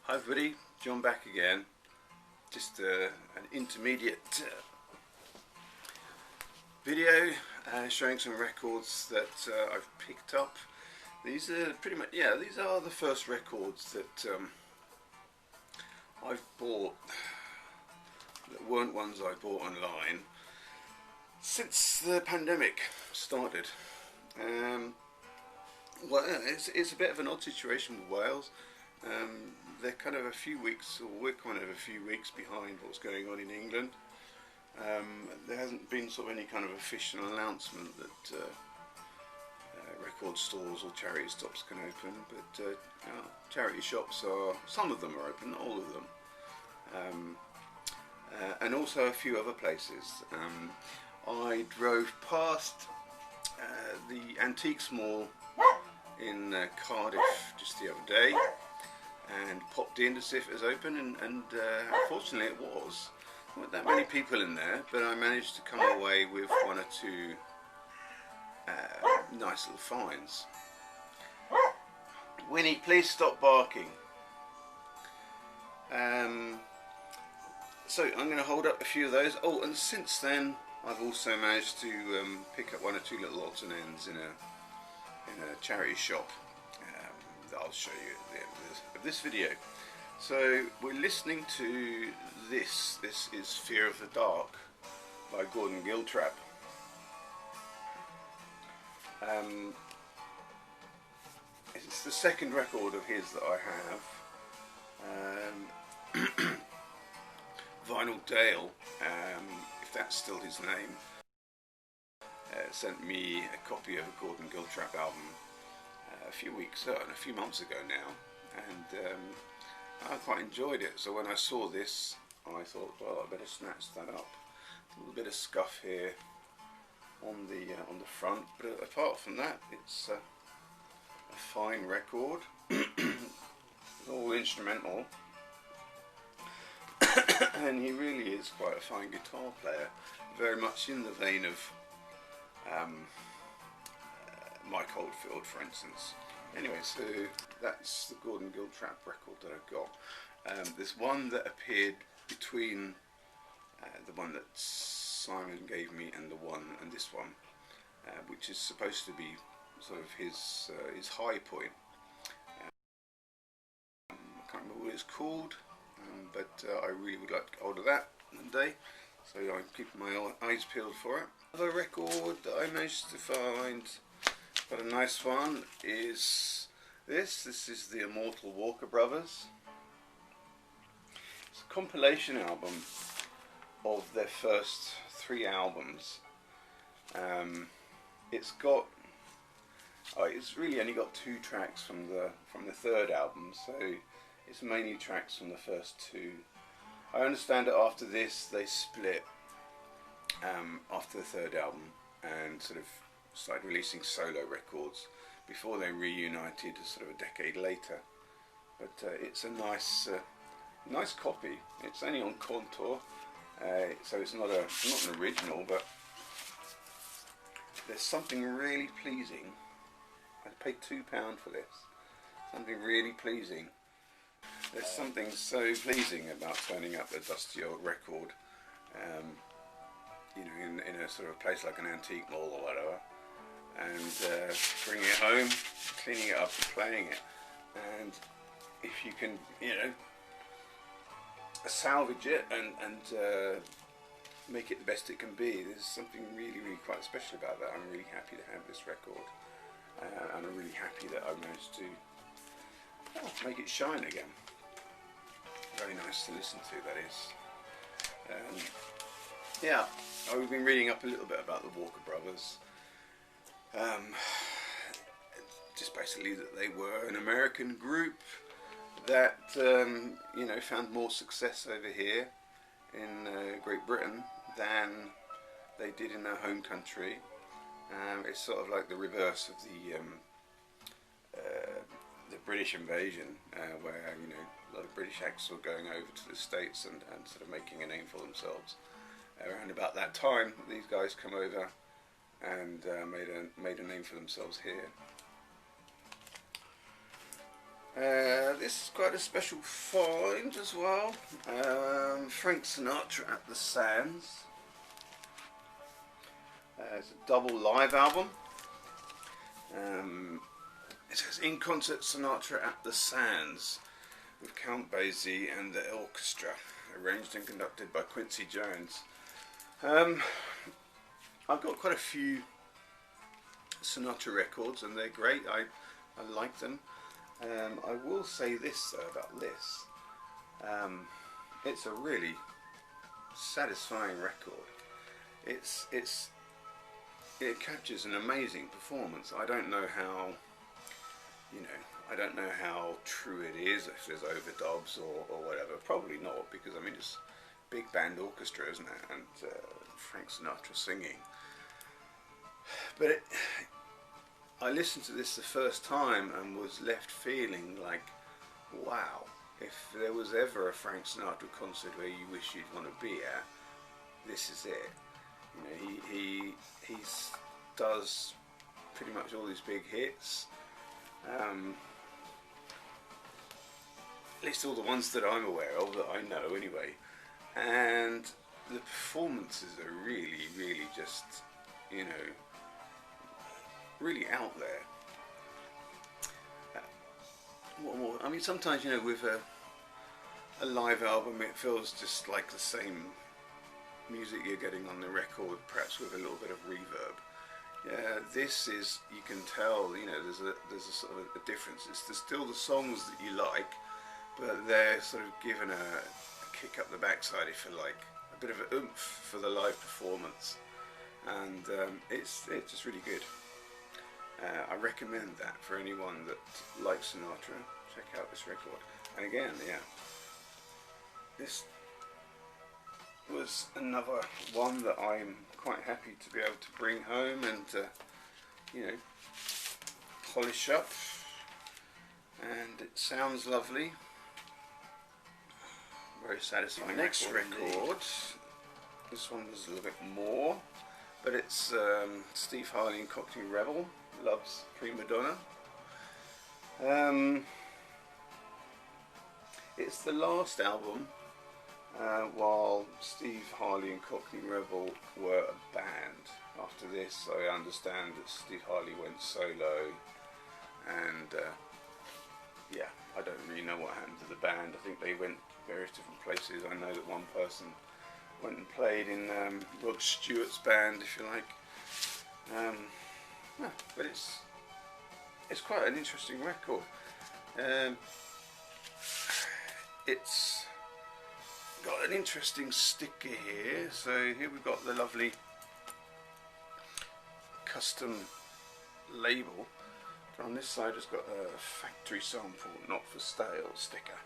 Hi everybody, John back again. Just an intermediate video showing some records that I've picked up. These are pretty much, these are the first records that I've bought that weren't ones I bought online since the pandemic started. Well, it's a bit of an odd situation with Wales. They're kind of a few weeks, or we're kind of a few weeks behind what's going on in England. There hasn't been sort of any kind of official announcement that record stores or charity shops can open, but charity shops are, some of them are open, not all of them, and also a few other places. I drove past the Antiques Mall in Cardiff just the other day and popped in to see if it was open, and fortunately it was. There weren't that many people in there, but I managed to come away with one or two nice little finds. Winnie, please stop barking. So I'm going to hold up a few of those. Oh, and since then I've also managed to pick up one or two little odds and ends in a charity shop that I'll show you at the end of this video. So we're listening to this. This is Fear of the Dark by Gordon Giltrap. It's the second record of his that I have. Vinyl Dale, if that's still his name, sent me a copy of a Gordon Giltrap album a few months ago now, and I quite enjoyed it. So when I saw this, I thought, well, I better snatch that up. A little bit of scuff here on the front, but apart from that, it's a fine record. All instrumental, and he really is quite a fine guitar player, very much in the vein of Mike Oldfield, for instance. Anyway, so that's the Gordon Giltrap record that I've got. There's one that appeared between the one that Simon gave me and this one, which is supposed to be sort of his high point. I can't remember what it's called, but I really would like to get hold of that one day, so I'm keeping my eyes peeled for it. Another record that I managed to find, but a nice one, is this. This is the Immortal Walker Brothers. It's a compilation album of their first 3 albums. It's really only got 2 tracks from the third album, so it's mainly tracks from the first 2. I understand that after this they split after the third album and sort of started releasing solo records before they reunited sort of a decade later. But it's a nice copy. It's only on Contour, so it's not an original, but there's something really pleasing. I paid £2 for this. Something really pleasing. There's something so pleasing about turning up a dusty old record, you know, in a sort of place like an antique mall or whatever, and bringing it home, cleaning it up and playing it. And if you can, you know, salvage it and make it the best it can be, there's something really, really quite special about that. I'm really happy to have this record, and I'm really happy that I managed to make it shine again. Very nice to listen to, that is. Yeah, I've been reading up a little bit about the Walker Brothers. Just basically that they were an American group that you know, found more success over here in Great Britain than they did in their home country. It's sort of like the reverse of the British invasion, where, you know, a lot of British acts were going over to the States and sort of making a name for themselves. Around about that time, these guys come over and made a name for themselves here. This is quite a special find as well. Frank Sinatra at the Sands. It's a double live album. It says In Concert Sinatra at the Sands with Count Basie and the orchestra, arranged and conducted by Quincy Jones. I've got quite a few Sinatra records and they're great. I like them. I will say this though about this. It's a really satisfying record. It captures an amazing performance. I don't know how, I don't know how true it is, if there's overdubs or whatever. Probably not, because I mean it's big band orchestra, isn't it? And Frank Sinatra singing. But I listened to this the first time and was left feeling like, wow, if there was ever a Frank Sinatra concert where you wish you'd want to be at, this is it. He does pretty much all these big hits, at least all the ones that I'm aware of, that I know anyway, and the performances are really, really just, really out there. What more? I mean, sometimes, with a live album, it feels just like the same music you're getting on the record, perhaps with a little bit of reverb. Yeah, this is, you can tell, there's a sort of a difference. There's still the songs that you like, but they're sort of given a kick up the backside, if you like, a bit of an oomph for the live performance, and it's just really good. I recommend that for anyone that likes Sinatra. Check out this record. And again, yeah, this was another one that I'm quite happy to be able to bring home and polish up, and it sounds lovely, very satisfying. Next record, this one was a little bit more, but it's Steve Harley and Cockney Rebel, Love's Prima Donna. It's the last album while Steve Harley and Cockney Rebel were a band. After this, I understand that Steve Harley went solo, and yeah, I don't really know what happened to the band. I think they went various different places. I know that one person went and played in Rod Stewart's band, if you like. Yeah, but it's quite an interesting record. It's got an interesting sticker here. So here we've got the lovely custom label. But on this side it's got a factory sample, not for sale sticker.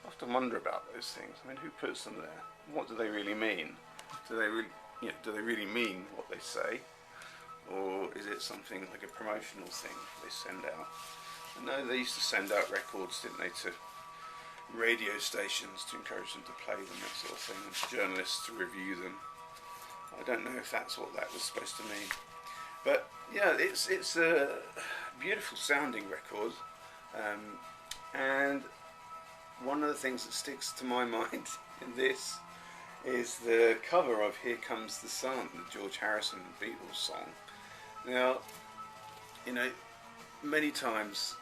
I often wonder about those things. I mean, who puts them there? What do they really mean? Do they really mean what they say? Or is it something like a promotional thing they send out? I know they used to send out records, didn't they, to radio stations to encourage them to play them, that sort of thing, and journalists to review them. I don't know if that's what that was supposed to mean. But yeah, it's a beautiful sounding record, and one of the things that sticks to my mind in this is the cover of Here Comes the Sun, the George Harrison Beatles song. Now, many times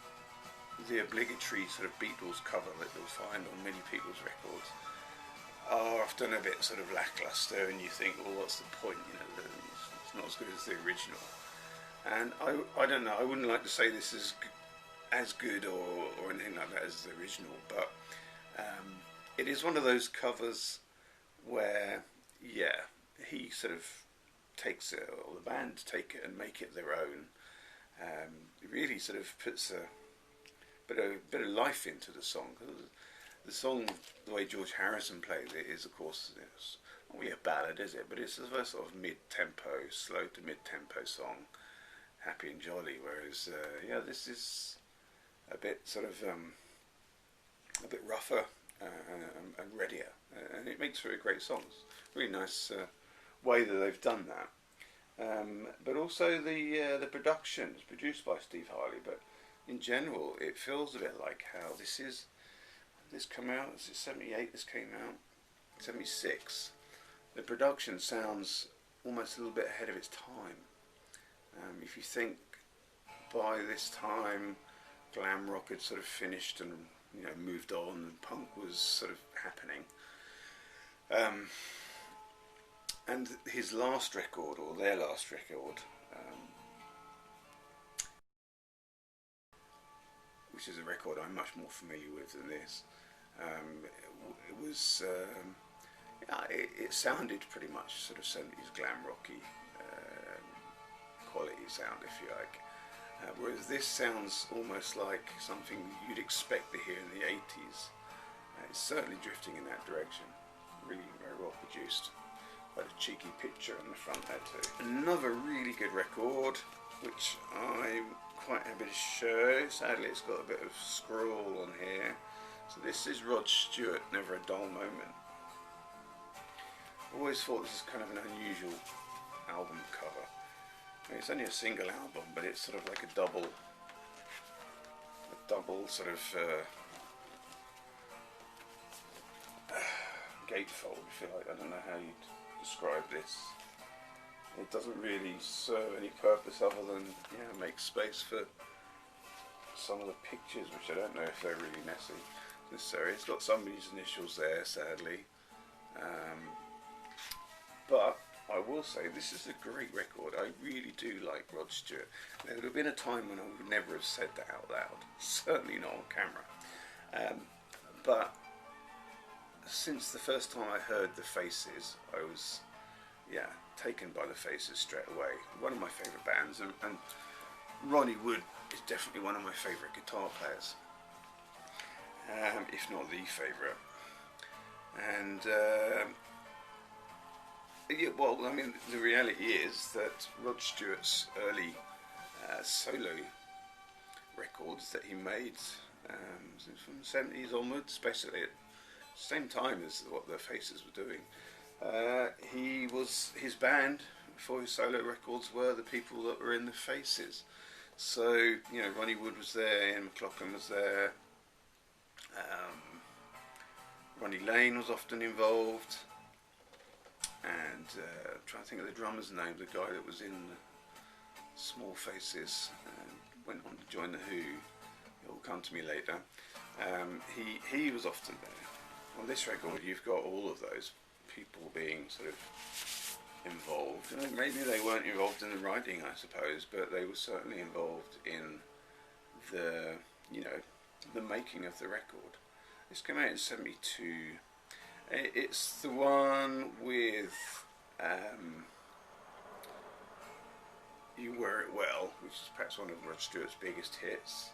the obligatory sort of Beatles cover that you'll find on many people's records are often a bit sort of lackluster, and you think, well, what's the point? It's not as good as the original. And I don't know, I wouldn't like to say this is as good or anything like that as the original, but it is one of those covers where, yeah, he sort of takes it, or the band take it and make it their own. It really sort of puts a bit of life into the song. The song, the way George Harrison played it, is, of course, it's not really a ballad, is it? But it's a very sort of mid-tempo, slow to mid-tempo song, happy and jolly. Whereas, yeah, this is a bit sort of a bit rougher and readier, and it makes for a great song. It's a really nice way that they've done that. But also the production is produced by Steve Harley, but in general, it feels a bit like how this came out. This is 78. This came out 76. The production sounds almost a little bit ahead of its time. If you think by this time glam rock had sort of finished and moved on, and punk was sort of happening. And his last record, or their last record, which is a record I'm much more familiar with than this, it was it sounded pretty much sort of 70s glam rocky quality sound, if you like. Whereas this sounds almost like something you'd expect to hear in the 80s. It's certainly drifting in that direction. Really very well produced. Quite a cheeky picture on the front there too. Another really good record, which I'm quite happy to show. Sadly, it's got a bit of scroll on here. So this is Rod Stewart, Never a Dull Moment. I always thought this is kind of an unusual album cover. I mean, it's only a single album, but it's sort of like a double sort of gatefold, if you like. I don't know how you'd describe this. It doesn't really serve any purpose other than make space for some of the pictures, which I don't know if they're really necessary. It's got somebody's initials there, sadly. But I will say this is a great record. I really do like Rod Stewart. There would have been a time when I would never have said that out loud. Certainly not on camera. But since the first time I heard the Faces, I was taken by the Faces straight away. One of my favourite bands, and Ronnie Wood is definitely one of my favourite guitar players, if not the favourite. And well, I mean, the reality is that Rod Stewart's early solo records that he made from the 70s onwards, basically at the same time as what the Faces were doing, his band for his solo records were the people that were in the Faces. So Ronnie Wood was there, Ian McLaughlin was there, Ronnie Lane was often involved, and I'm trying to think of the drummer's name, the guy that was in the Small Faces and went on to join the Who. It'll come to me later. He was often there. On this record, you've got all of those people being sort of involved. Maybe they weren't involved in the writing, I suppose, but they were certainly involved in the the making of the record. This came out in 72. It's the one with You Wear It Well, which is perhaps one of Rod Stewart's biggest hits,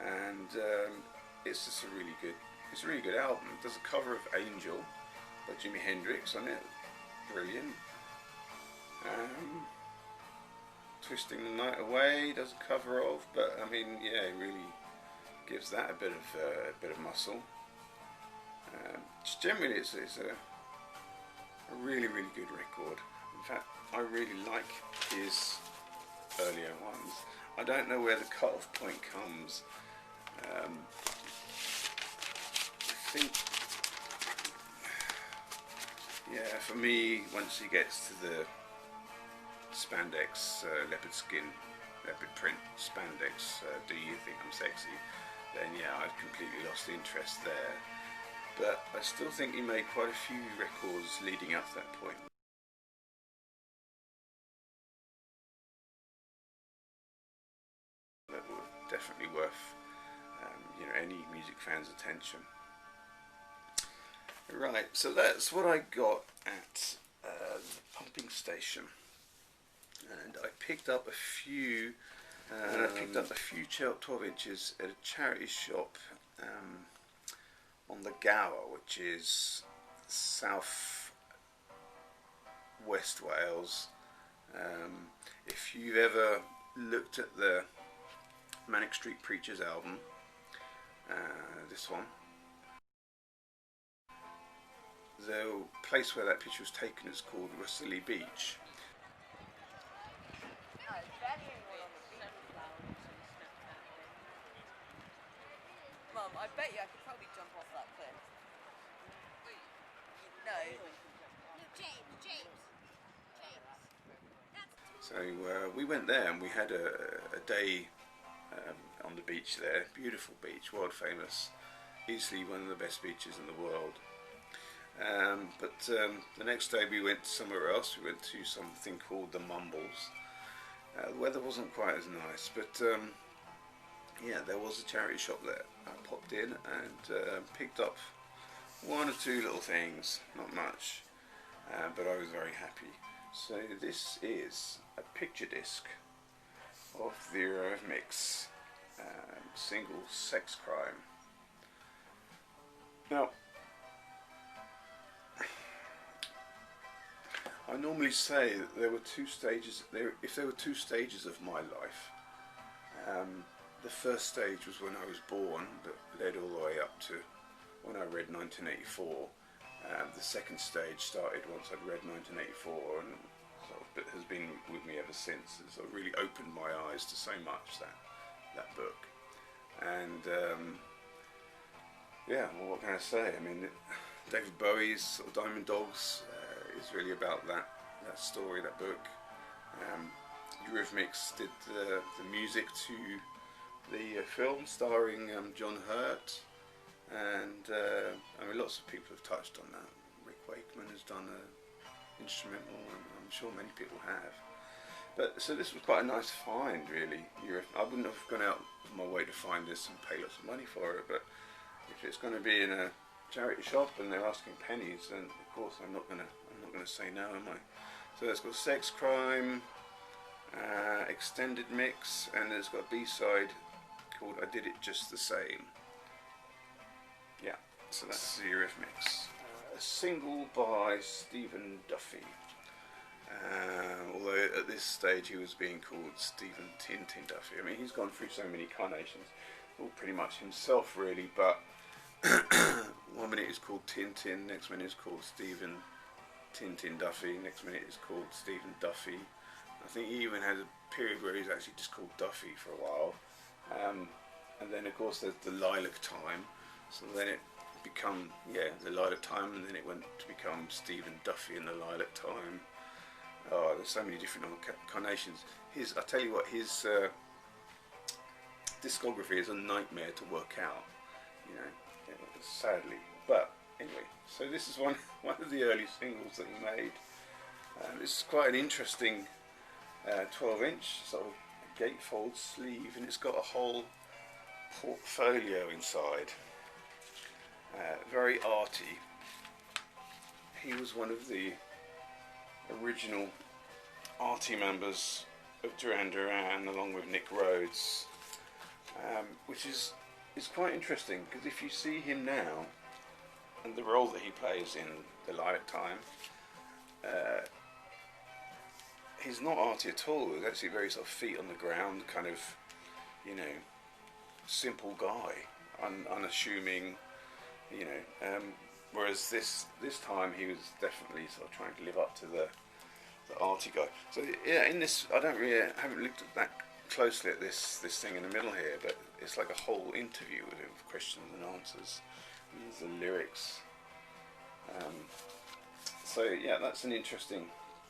and it's just a really good album. It does a cover of Angel by Jimi Hendrix on it, brilliant. Twisting the Night Away does a cover of, but I mean, it really gives that a bit of muscle. Just generally, it's a really good record. In fact, I really like his earlier ones. I don't know where the cut-off point comes. I think, for me, once he gets to the spandex, leopard print spandex, Do You Think I'm Sexy, then I've completely lost interest there. But I still think he made quite a few records leading up to that point. That were definitely worth any music fan's attention. Right, so that's what I got at the pumping station, and I picked up a few. 12 inches at a charity shop on the Gower, which is south west Wales. If you've ever looked at the Manic Street Preachers album, this one, the place where that picture was taken is called Usselly Beach. I bet you I could probably jump off that cliff. No. No, James. So we went there and we had a day on the beach there. Beautiful beach, world famous, easily one of the best beaches in the world. But the next day we went somewhere else. We went to something called the Mumbles. The weather wasn't quite as nice, but yeah, there was a charity shop there. I popped in and picked up one or two little things, not much, but I was very happy. So this is a picture disc of the Eurythmics single Sex Crime. Now, I normally say that there were two stages. If there were two stages of my life, the first stage was when I was born, that led all the way up to when I read 1984. The second stage started once I'd read 1984, and sort of has been with me ever since. It's sort of really opened my eyes to so much, that book. And yeah, well, what can I say? I mean, David Bowie's sort of Diamond Dogs is really about that story, that book. Eurythmics did the music to the film starring John Hurt, and I mean, lots of people have touched on that. Rick Wakeman has done an instrumental, and I'm sure many people have. But so this was quite a nice find, really. I wouldn't have gone out of my way to find this and pay lots of money for it, but if it's going to be in a charity shop and they're asking pennies, then of course I'm not gonna say no, am I? So it's got Sex Crime, extended mix, and it's got a B-side called I Did It Just the Same. Yeah, so that's the Eurythmics. A single by Stephen Duffy. Although at this stage he was being called Stephen Tintin Duffy. I mean, he's gone through so many carnations, all pretty much himself really, but 1 minute he's called Tintin, next minute he's called Stephen Tintin Duffy, next minute he's called Stephen Duffy. I think he even had a period where he's actually just called Duffy for a while. And then of course there's the Lilac Time, so then it become, the Lilac Time, and then it went to become Stephen Duffy and the Lilac Time. Oh, there's so many different incarnations. I tell you what, his discography is a nightmare to work out, you know, sadly. But anyway, so this is one of the early singles that he made. This is quite an interesting 12-inch sort of gatefold sleeve, and it's got a whole portfolio inside. Very arty. He was one of the original arty members of Duran Duran, along with Nick Rhodes, which is quite interesting, because if you see him now and the role that he plays in The Lilac Time, he's not arty at all. He's actually very sort of feet on the ground, kind of, you know, simple guy, unassuming, you know. Whereas this time he was definitely sort of trying to live up to the arty guy. So yeah, in this I haven't looked at that closely at this thing in the middle here, but it's like a whole interview with him, questions and answers. And there's the lyrics. So yeah, that's an interesting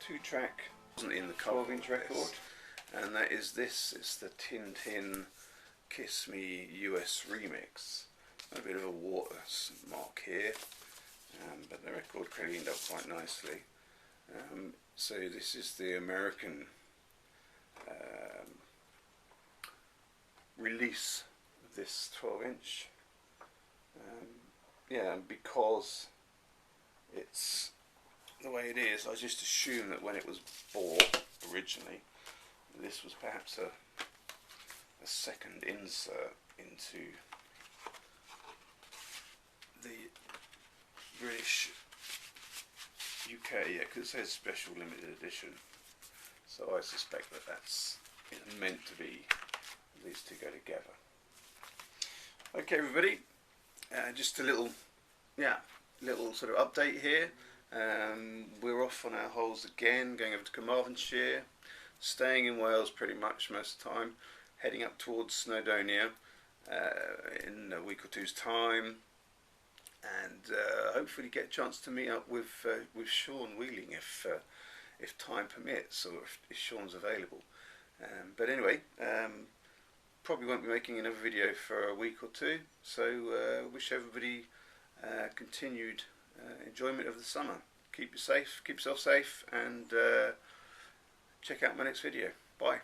2-track. Wasn't in the 12-inch record, and that is this. It's the Tintin Kiss Me US remix. A bit of a watermark here, but the record cleaned up quite nicely. So this is the American release of this 12-inch. Yeah, and because it's the way it is, I just assume that when it was bought originally, this was perhaps a second insert into the British UK, because it says special limited edition, so I suspect that that's meant to be these two go together. Okay everybody, just a little sort of update here. We're off on our holes again, going over to Carmarthenshire, staying in Wales pretty much most of the time, heading up towards Snowdonia, in a week or two's time, and hopefully get a chance to meet up with Sean Wheeling if time permits, or if Sean's available. But anyway, probably won't be making another video for a week or two, so wish everybody continued enjoyment of the summer. Keep yourself safe, and check out my next video. Bye.